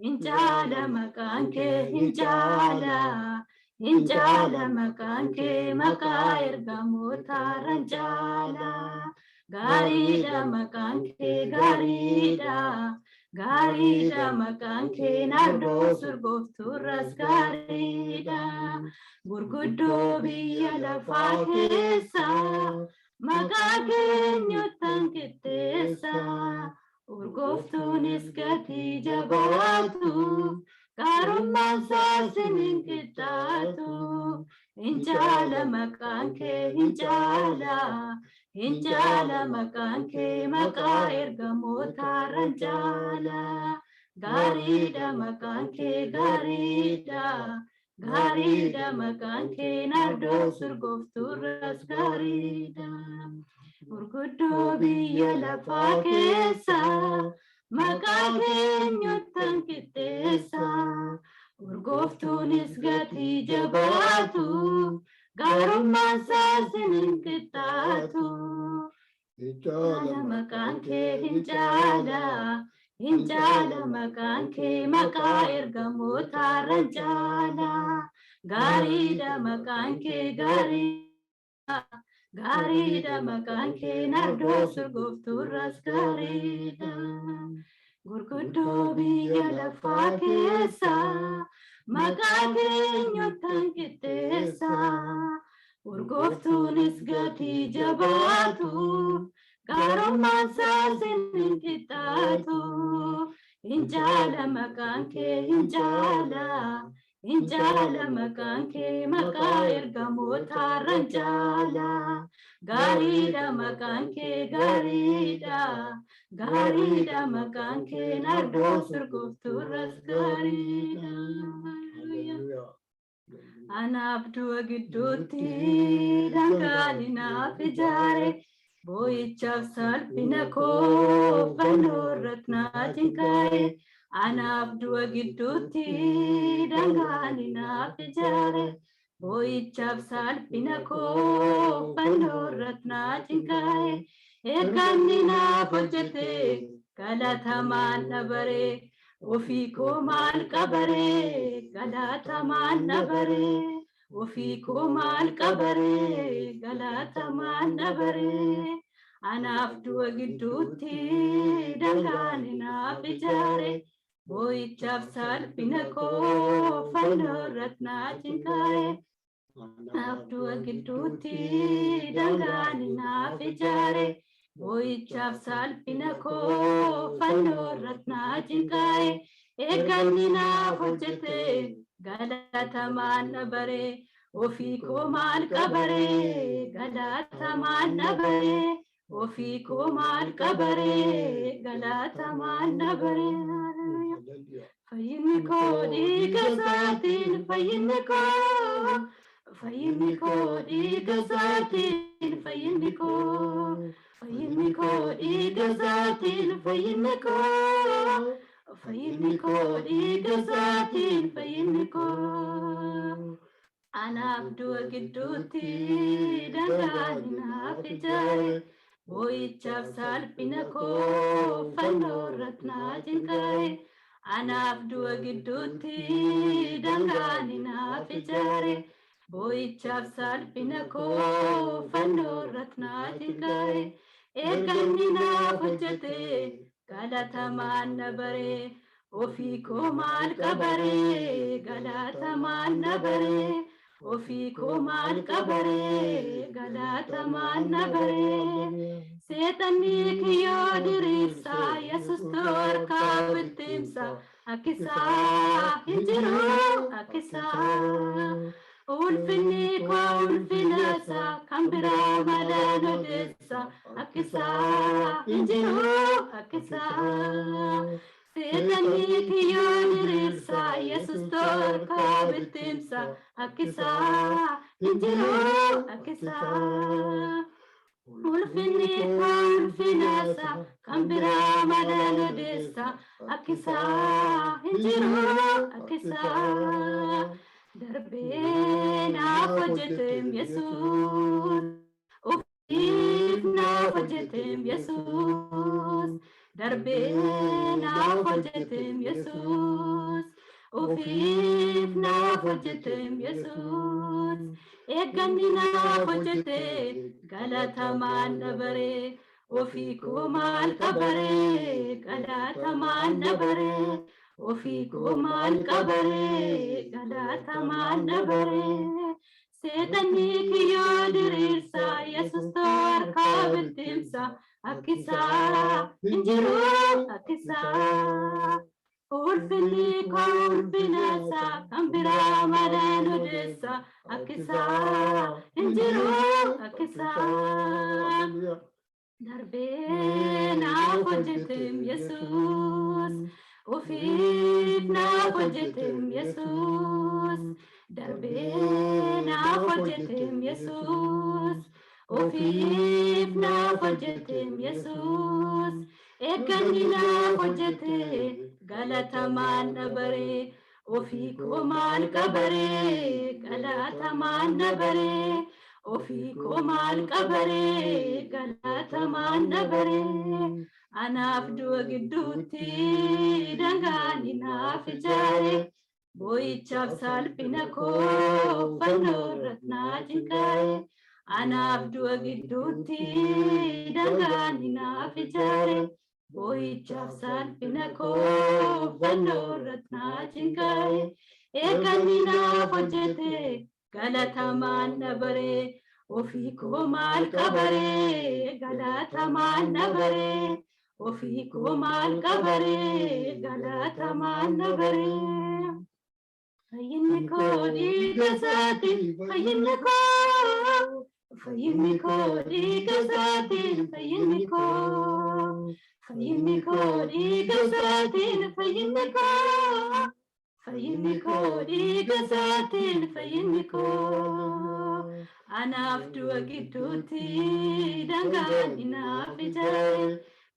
Hinjala makanke hinjala makanke maka ergamota ranjala garida makanke garida makanke nardo surgofturas garida gurguddo biya lafa keessa maqaa keenyottan qixxeessa urgooftuunis gatii jabaatu gaarummaan saasiniin qixxaatu hinjaala maqaan kee hinjaala maqaan kee maqaa ergamootaarran jaala gaariidha maqaan kee gaariidha maqaan kee nardoo surgooftuurras gaariidha gurguddoo biyya lafaa keessa maqaa keenyottan qixxeessa urgooftuunis gatii jabaatu gaarummaan saasiniin qixxaatu hinjaala maqaan kee hinjaala maqaan kee maqaa ergamootaarran jaala gaariidha maqaan kee gaariidha maqaan kee nardoo surgooftuurras gaariidha gurguddoo biyya lafaa keessa maqaa keenyottan qixxeessa urgooftuunis gatii jabaatu gaarummaan saasiniin qixxaatu hinjaala maqaan kee hinjaala maqaan kee maqaa ergamootaarran jaala gaariidha maqaan kee gaariidha maqaan kee nardoo surgooftuurras gaariidha anaaf du'a gidduutti dhangaalinaaf ijaare boo'ichaaf salphina koo fannoo irratti naatiin kaa'e anaaf du'a gidduutti dhangaalinaaf ijaare boo'ichaaf salphina koo fannoo irratti naatiin kaa'e eeganni naaf hojjete galatamaan dhabaree ofii koo maal qabaree galatamaan dhabaree ofii koo maal qabaree galatamaan dhabaree anaaf du'a gidduutti dhangaalinaaf ijaare boo'ichaaf salphina koo fannoo irratti naatiin kaa'e anaaf du'a gidduutti dhangaalinaaf ijaare boo'ichaaf salphina koo fannoo irratti naatiin kaa'e eeganni naaf hojjete galatamaan dhabaree ofii koo maal qabaree galatamaan dhabaree ofii koo maal qabaree galatamaan dhabaree fayyinni koo dhiiga isaatiin fayyinni koo dhiiga isaatiin fayyinni koo dhiiga isaatiin fayyinni koo dhiiga isaatiin fayyinni koo anaaf du'a gidduutti dhangaalinaaf ijaare boo'ichaaf salphina koo fannoo irratti naatiin kaa'e anaaf du'a gidduutti dhangaalinaaf ijaare boo'ichaaf salphina koo fannoo irratti naatiin kaa'e eeganni naaf hojjete galatamaan dhabaree ofii koo maal qabaree galatamaan dhabaree ofii koo maal qabaree galatamaan dhabaree seexanni kiyyoo diriirsaa yesuustu harkaa bittimsa akkisaa hin jiru akkisaa ulfinni koo ulfinasa kan biraa malaan odeessa akkisaa hin jiru akkisaa seexanni kiyyoo diriirsaa yesuustu harkaa bittimsa akkisaa hin jiru akkisaa ulfinni koo ulfinasa kan biraa malaan odeessa akkisaa hin jiru akkisaa darbee naaf hojjeteem yesuus ofiif naaf hojjeteem yesuus darbee naaf hojjetem Yesuus ofiif naaf hojjetem Yesuus eegganni naaf hojjete galatamaan dabaree ofii koo maal qabaree galatamaan dabaree ofii koo maal qabaree galatamaan dabaree seexanni kiyyoo diriirsa Yesuus harkaa bittimsa akkisaa injiru akkisaa ulfinni koo ulfinasa kan biraa malee nudeessa akkisaa injiru akkisaa darbee naaf hojjetem Yesuus ofiif naaf hojjetem Yesuus darbee naaf hojjetem Yesuus ofiif naaf hojjetem Yesuus eegganni naaf hojjete galatamaan dabaree ofii koo maal qabaree galatamaan dabaree ofii koo maal qabaree galatamaan dabaree anaaf du'a gidduutti dangaan naaf ijaare boo'ichaaf salphina koo fannoo irratti naa cinqaa'e anaaf du'a gidduutti dangaan naaf ijaare boo'ichaaf salphina koo fannoo irratti naa cinqaa'e eegganni naaf hojjete galatamaan dabaree ofii koo maal qabaree galatamaan dabaree ofii koo maal qabaree galatamaan dabaree fayyinni koo dhiiga isaatiin fayyinni koo dhiiga isaatiin fayyinni koo dhiiga isaatiin fayyinni koo dhiiga isaatiin fayyinni koo anaaf du'a gidduutti dangaan naaf ijaare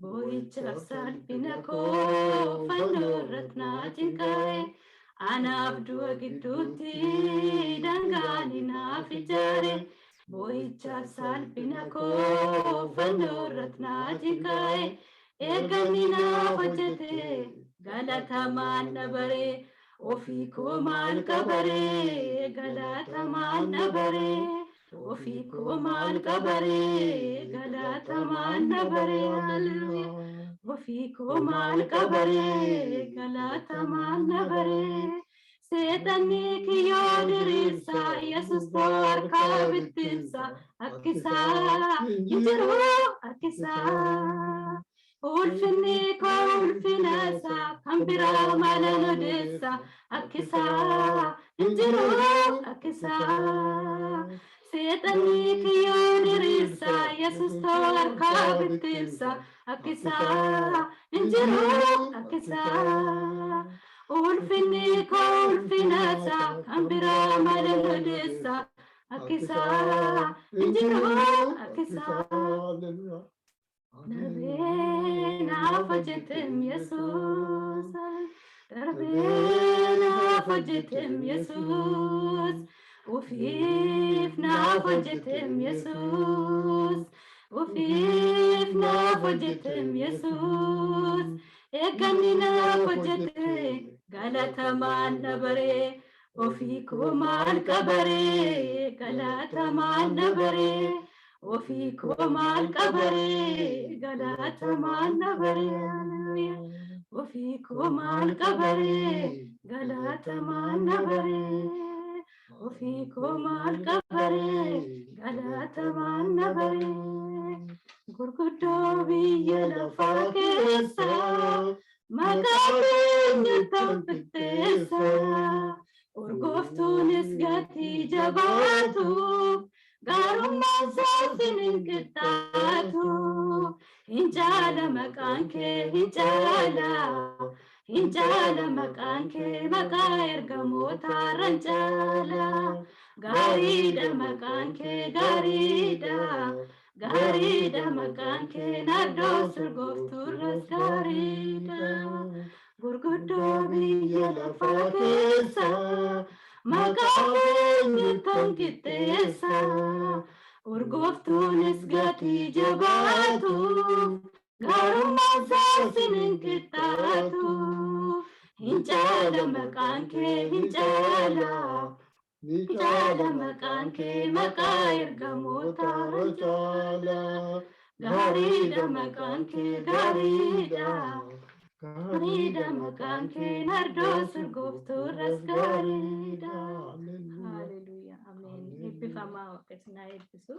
boo'ichaaf salphina koo fannoo irratti naa cinqaa'e anaaf du'a gidduutti dangaan naaf ijaare boo'ichaaf salphina koo fannoo irratti naa cinqaa'e eegganni naaf hojjete galatamaan dabaree ofii koo maal qabaree galatamaan dabaree ofii koo maal qabaree galatamaan dabaree haleluuyaa ofii koo maal qabaree galatamaan dabaree seexanni kiyyoo diriirsa Yesuus harkaa bittimsa akkisaa injiru akkisaa ulfinni koo ulfinasa kan biraa malee nudeessa akkisaa injiru akkisaa seexanni kiyyoo diriirsa Yesuus harkaa bittimsa akkisaa injiru akkisaa ulfinni koo ulfinasa kan biraa malee nudeessa akkisaa injiru akkisaa darbee naaf hojjetem Yesuus darbee naaf hojjetem Yesuus ofiif naaf hojjetem Yesuus ofiif naaf hojjetem Yesuus eegganni naaf hojjete galatamaan dabaree ofii koo maal qabaree galatamaan dabaree ofii koo maal qabaree galatamaan dabaree haleluuyaa ofii koo maal qabaree galatamaan dabaree ofii koo maal qabaree galatamaan dabaree gurguddoo biyya lafaa keessa maqaa keenya tanfitteessa urgooftuunis gatii jabaatu garummaan saasin hin qixxaatu hin jaala maqaan kee hin jaala maqaan kee maqaa ergamootaarran jaala gaariidha maqaan kee gaariidha maqaan kee naddoo sirgooftuurras gaariidha gurguddoo biyya lafaa keessa maqaa keenya tanfitteessa urgooftuunis gatii jabaatu garummaa saasiniin qixxaatu. Hin caala maqaan kee hin caala. Hin caala maqaan kee maqaa ergamootaa caala. Gaariidha maqaan kee gaariidha. Gaariidha maqaan kee nardoo surgooftuurras gaariidha. Haleluuyaa. Ameen. Eebbifamaa waaqessinaa eebbisu.